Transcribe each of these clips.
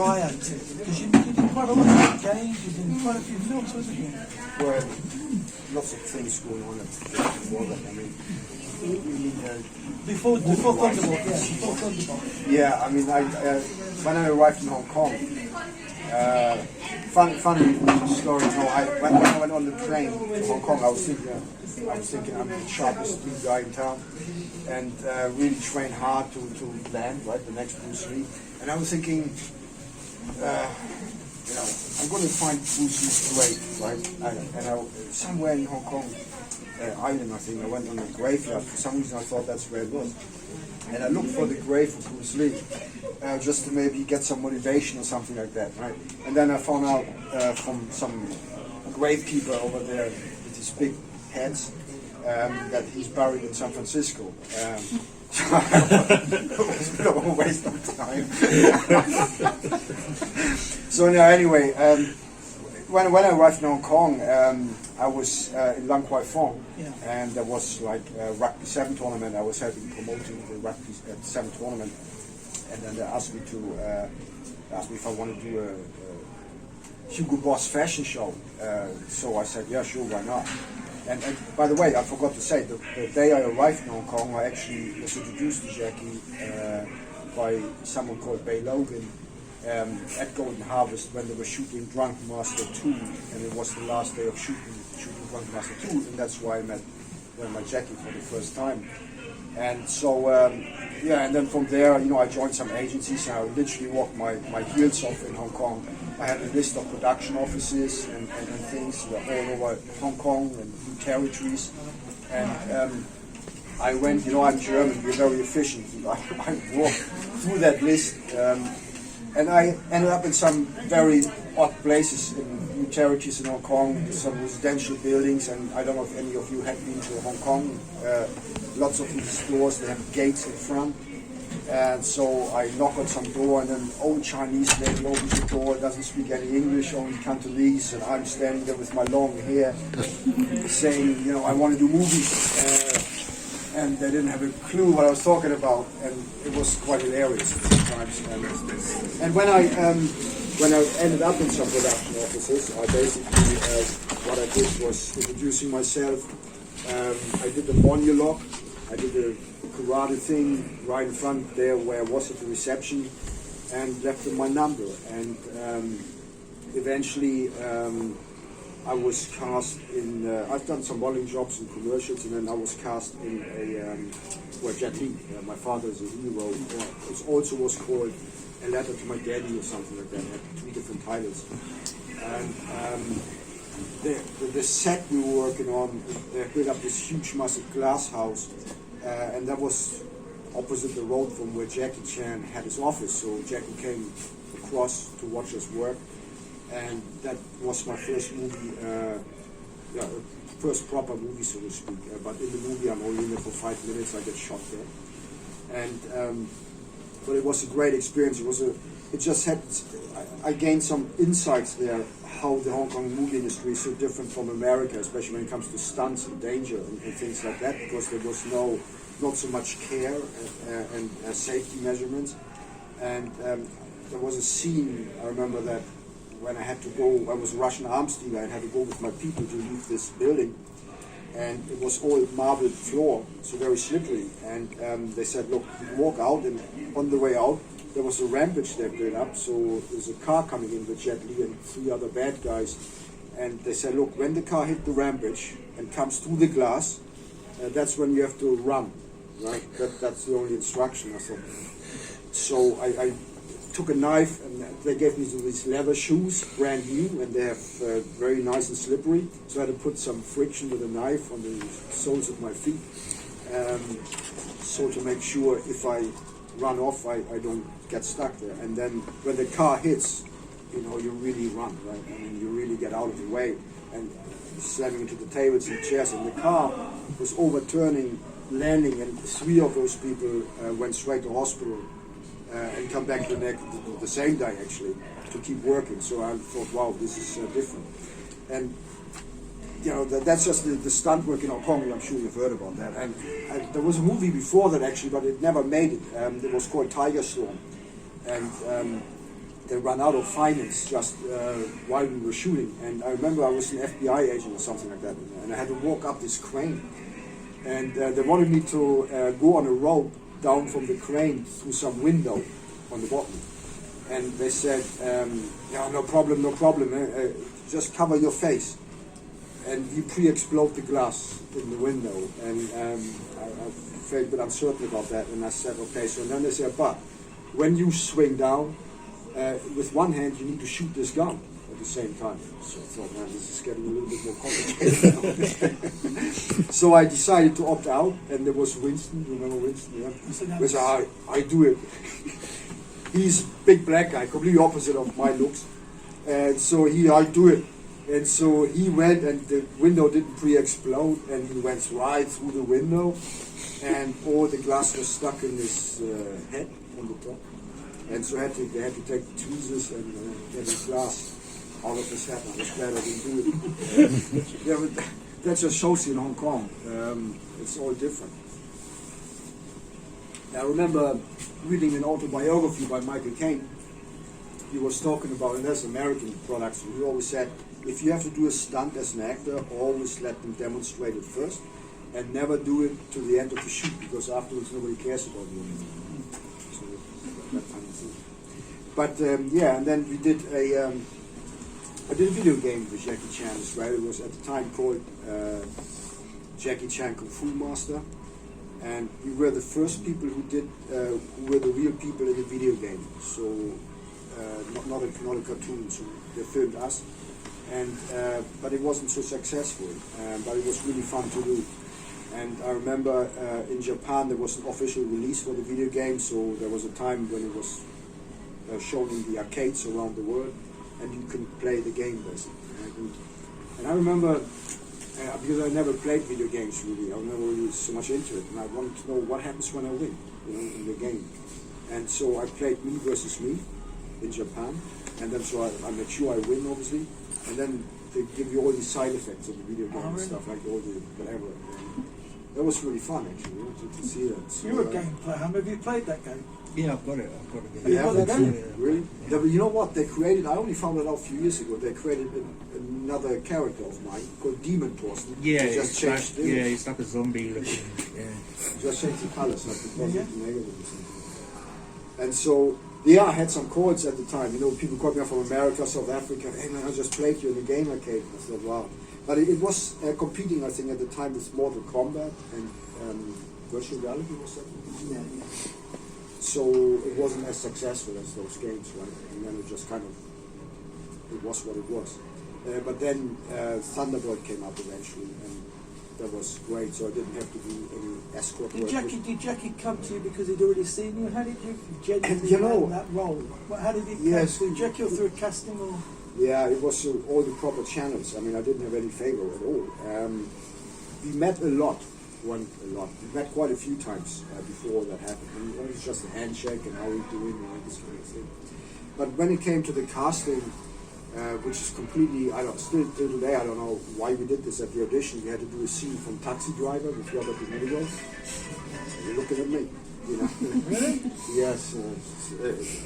prior to? Because you did quite a lot of games, you did quite a few films, wasn't you? Well, lots of things going on before that. I mean, before Thunderbolt, yeah, before Thunderbolt. yeah, I mean, when I arrived in Hong Kong, funny story. No, when I went on the train to Hong Kong, I was thinking I'm the sharpest new guy in town, and really train hard to land right the next Bruce Lee. And I was thinking, I'm going to find Bruce Lee's grave, right? And somewhere in Hong Kong Island, I think I went on a graveyard. For some reason, I thought that's where it was. And I looked for the grave of Bruce Lee, just to maybe get some motivation or something like that, right? And then I found out from some gravekeeper over there with his big heads that he's buried in San Francisco. So it was a bit of a waste of time. So anyway, when I arrived in Hong Kong, I was in Lang Kwai Fong, and there was like a Rugby 7 tournament. I was helping promoting the Rugby 7 tournament, and then they asked me if I want to do a Hugo Boss fashion show. So I said, yeah, sure, why not? And by the way, I forgot to say, the day I arrived in Hong Kong, I actually was introduced to Jackie by someone called Bay Logan at Golden Harvest when they were shooting Drunk Master 2, and it was the last day of shooting Drunk Master 2, and that's why I met Jackie for the first time. And so, and then from there, I joined some agencies, and I literally walked my heels off in Hong Kong. I had a list of production offices and things all over Hong Kong and new territories. And I went, I'm German, we're very efficient. I walked through that list, and I ended up in some very odd places in new territories in Hong Kong, some residential buildings, and I don't know if any of you have been to Hong Kong. Lots of these stores, they have gates in front. And so I knock on some door, and an old Chinese lady opens the door, doesn't speak any English, only Cantonese, and I'm standing there with my long hair saying, I want to do movies. And they didn't have a clue what I was talking about, and it was quite hilarious sometimes. And when I ended up in some production offices, I basically, what I did was introducing myself. I did the monologue, I did the karate thing right in front there where I was at the reception, and left them my number. And eventually I was cast in, I've done some modeling jobs and commercials, and then I was cast in a Jet Li, my father is a hero. It also was called A Letter to My Daddy or something like that. It had 2 different titles. And the set we were working on, they built up this huge massive glass house, and that was opposite the road from where Jackie Chan had his office. So Jackie came across to watch us work, and that was my first movie, first proper movie, so to speak. But in the movie, I'm only in there for 5 minutes. I get shot there, and but it was a great experience. I gained some insights there, how the Hong Kong movie industry is so different from America, especially when it comes to stunts and danger and things like that, because there was not so much care and safety measurements. And there was a scene, I remember that when I had to go, I was a Russian arms dealer, I had to go with my people to leave this building, and it was all marble floor, so very slippery. And they said, look, you can walk out, and on the way out, there was a rampage that built up, so there's a car coming in with Jet Li and 3 other bad guys. And they said, look, when the car hit the rampage and comes through the glass, that's when you have to run, right? That's the only instruction, I thought. So I took a knife, and they gave me these leather shoes, brand new, and they have very nice and slippery. So I had to put some friction with a knife on the soles of my feet, so to make sure if I run off, I don't get stuck there. And then when the car hits, you really run, right? I mean, you really get out of the way and slamming into the tables and chairs. And the car was overturning, landing, and 3 of those people went straight to hospital and come back the same day, actually, to keep working. So I thought, wow, this is different. And that's just the stunt work in Hong Kong. I'm sure you've heard about that. And there was a movie before that, actually, but it never made it. It was called Tiger Storm. And they ran out of finance just while we were shooting. And I remember I was an FBI agent or something like that, and I had to walk up this crane. And they wanted me to go on a rope down from the crane through some window on the bottom. And they said, yeah, no problem, just cover your face. And you pre-explode the glass in the window. And I felt a bit uncertain about that. And I said, okay, so then they said, but when you swing down, with one hand you need to shoot this gun at the same time. So I thought, man, this is getting a little bit more complicated. So I decided to opt out, and there was Winston, you remember Winston? Yeah. Which I do it. He's a big black guy, completely opposite of my looks. And so I do it. And so he went, and the window didn't pre-explode, and he went right through the window, and all the glass was stuck in his head on the top. And so they had to take tweezers and get the glass out of his head. I was glad I didn't do it. Yeah, but that just shows you in Hong Kong. It's all different. I remember reading an autobiography by Michael Caine. He was talking about, and that's American products, he always said, if you have to do a stunt as an actor, always let them demonstrate it first, and never do it to the end of the shoot, because afterwards nobody cares about you anymore. So that kind of thing. But yeah, and then we did I did a video game with Jackie Chan as well. It was at the time called Jackie Chan Kung Fu Master, and we were the first people who were the real people in the video game. So not a cartoon. So they filmed us. And but it wasn't so successful, but it was really fun to do. And I remember in Japan there was an official release for the video game, so there was a time when it was shown in the arcades around the world, and you can play the game basically. And I remember, because I never played video games really, I was never really so much into it, and I wanted to know what happens when I win, in the game. And so I played me versus me in Japan, and then so I made sure I win obviously. And then they give you all these side effects of the video game and stuff, like all the whatever. And that was really fun, actually, to see that. So, you're a game player. Have you played that game? Yeah, I've got it. I've got it. You have that game? Yeah. Really? Yeah. But you know what? They created, I only found it out a few years ago, they created another character of mine called Demon Thorsten. Yeah, just changed it's like a zombie looking. Yeah. Just changed the colors, like the positive and negative or something. And so, yeah, I had some chords at the time. People called me up from America, South Africa. Hey man, I just played you in the game arcade. I said, wow. But it was competing, I think, at the time with Mortal Kombat and virtual reality was that. Yeah. So it wasn't as successful as those games, right? And then it just kind of, it was what it was. But then Thunderbolt came up eventually, and that was great. So I didn't have to do any escort work. Did Jackie come to you because he'd already seen you? How did you genuinely land that role? How did it come through Jackie or through casting or? Yeah, it was all the proper channels. I mean, I didn't have any favor at all. We met a lot. We met quite a few times before that happened. I mean, it was just a handshake and how are you doing and this kind of thing. But when it came to the casting, which is completely, still till today, I don't know why we did this at the audition. We had to do a scene from Taxi Driver with Robert De Niro. You're looking at me, Really? Yes,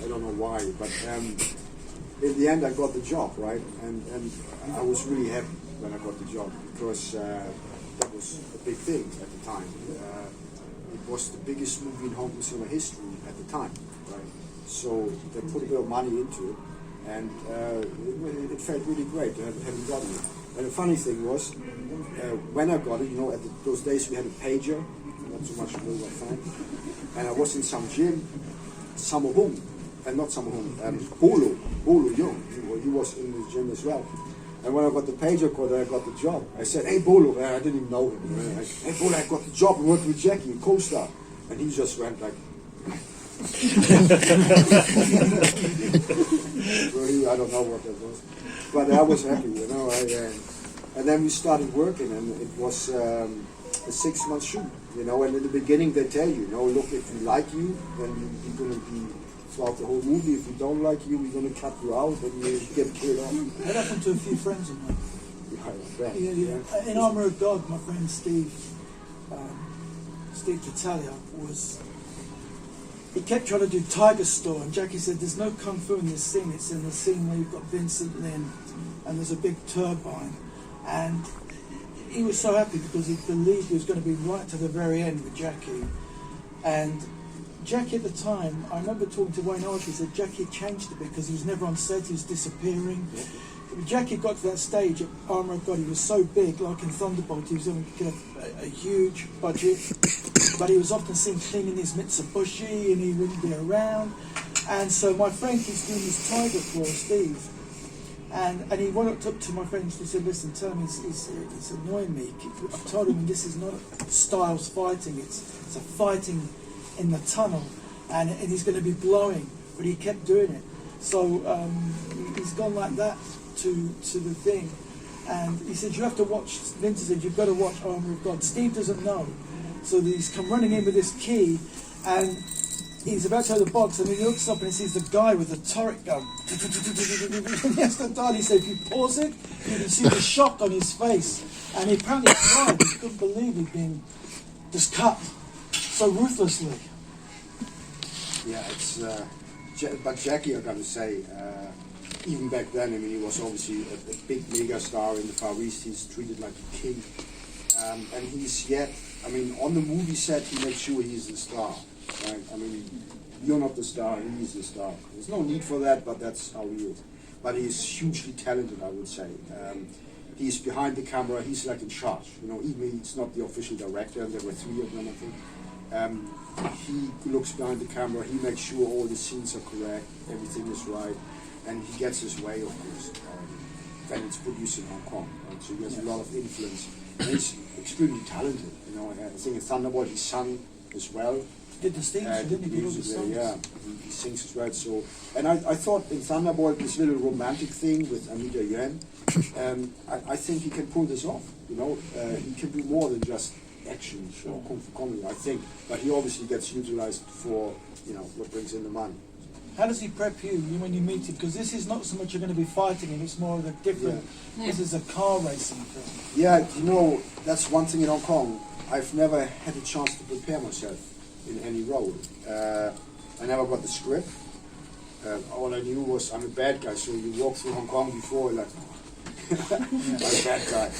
I don't know why, but in the end I got the job, right? And I was really happy when I got the job, because that was a big thing at the time. It was the biggest movie in Hong Kong cinema history at the time, right? So they put a bit of money into it, and it felt really great to having gotten it. And the funny thing was, when I got it, those days we had a pager, not so much a mobile phone, and I was in some gym, Samahung, Bolo Young, he was in the gym as well. And when I got the pager call that I got the job, I said, hey Bolo, I didn't even know him. Hey Bolo, I got the job, working with Jackie, co-star. And he just went like, I don't know what that was. But I was happy, and then we started working, and it was a 6-month shoot, and in the beginning they tell you, look, if we like you, then you're going to be throughout the whole movie. If we don't like you, we're going to cut you out and you get killed off. That happened to a few friends of mine. Yeah. In Armour of God, my friend Steve D'Italia he kept trying to do Tiger Store, and Jackie said, there's no kung fu in this scene. It's in the scene where you've got Vincent Lin, and there's a big turbine. And he was so happy because he believed he was going to be right to the very end with Jackie. And Jackie at the time, I remember talking to Wayne Archer, he said Jackie had changed a bit because he was never on set, he was disappearing. Jackie got to that stage at Armour of God, he was so big, like in Thunderbolt, he was going to get a huge budget, but he was often seen cleaning his Mitsubishi and he wouldn't be around. And so my friend was doing this Tiger Claw, Steve, and he went up to my friend and he said, listen, tell him it's annoying me. I told him this is not Styles fighting, it's a fighting in the tunnel, and he's going to be blowing, but he kept doing it. So he's gone like that to the thing, and he said you have to watch. Vince said you've got to watch Armour of God. Steve doesn't know, so he's come running in with this key, and he's about to have the box, and he looks up and he sees the guy with the turret gun. And he has to die. He said if you pause it, you can see the shock on his face, and he apparently cried. He couldn't believe he'd been just cut so ruthlessly. Yeah, it's. But Jackie, I got to say, even back then, I mean, he was obviously a big mega star in the Far East. He's treated like a king, and he's yet. I mean, on the movie set, he makes sure he's the star. Right? I mean, you're not the star; he's the star. There's no need for that, but that's how he is. But he's hugely talented, I would say. He's behind the camera. He's like in charge. You know, even he's not the official director. There were 3 of them, I think. He looks behind the camera, he makes sure all the scenes are correct, everything is right, and he gets his way, of course. Then it's produced in Hong Kong, right? So he has a lot of influence. And he's extremely talented, you know. I think in Thunderbolt he sang as well. Did the stage, didn't he? Did all the songs? Yeah, he sings as well. So, and I thought in Thunderbolt this little romantic thing with Anita Yuan, I think he can pull this off, you know. He can do more than just action or kung fu comedy, I think, but he obviously gets utilized for, you know, what brings in the money. How does he prep you when you meet him? Because this is not so much you're going to be fighting him, it's more of a different, this is a car racing film. Yeah, you know, that's one thing in Hong Kong, I've never had a chance to prepare myself in any role. I never got the script. All I knew was I'm a bad guy, so you walk through Hong Kong before like, I'm a bad guy.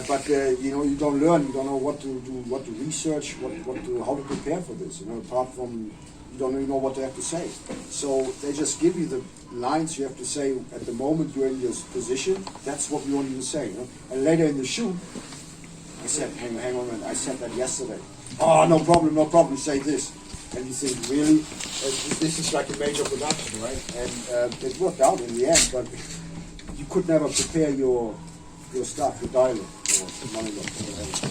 But you know, you don't learn. You don't know what to do, what to research, how to prepare for this. You know, apart from you don't even know what they have to say. So they just give you the lines you have to say at the moment you're in your position. That's what we want you to say. You know? And later in the shoot, I said, hang on a minute. I said that yesterday. Oh, no problem. Say this. And you think, really? This is like a major production, right? And it worked out in the end, but you could never prepare your stuff, your dialogue, or monologue, or whatever.